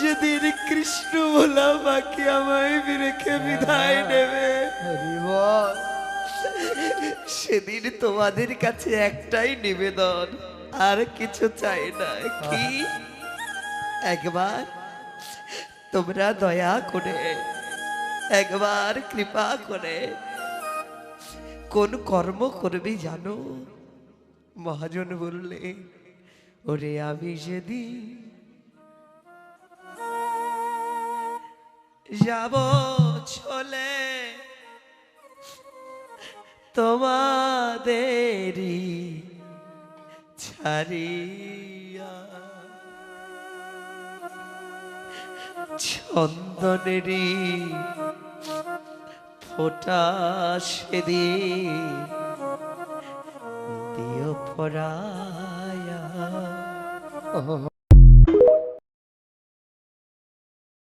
যেদিন কৃষ্ণ ভোলা বাকি আমায় রেখে বিদায় নেবে, সেদিন তোমাদের কাছে একটাই নিবেদন, আর কিছু চাই না। কি একবার তোমরা দয়া করে, একবার কৃপা করে কোন কর্ম করবে জানো? মহাজন বললে, ওরে আমি যেদিন যাব চলে তোমাদেরই ছাড়িয়া, চন্দনেরই ফোঁটা সেদিন দিও পরায়া।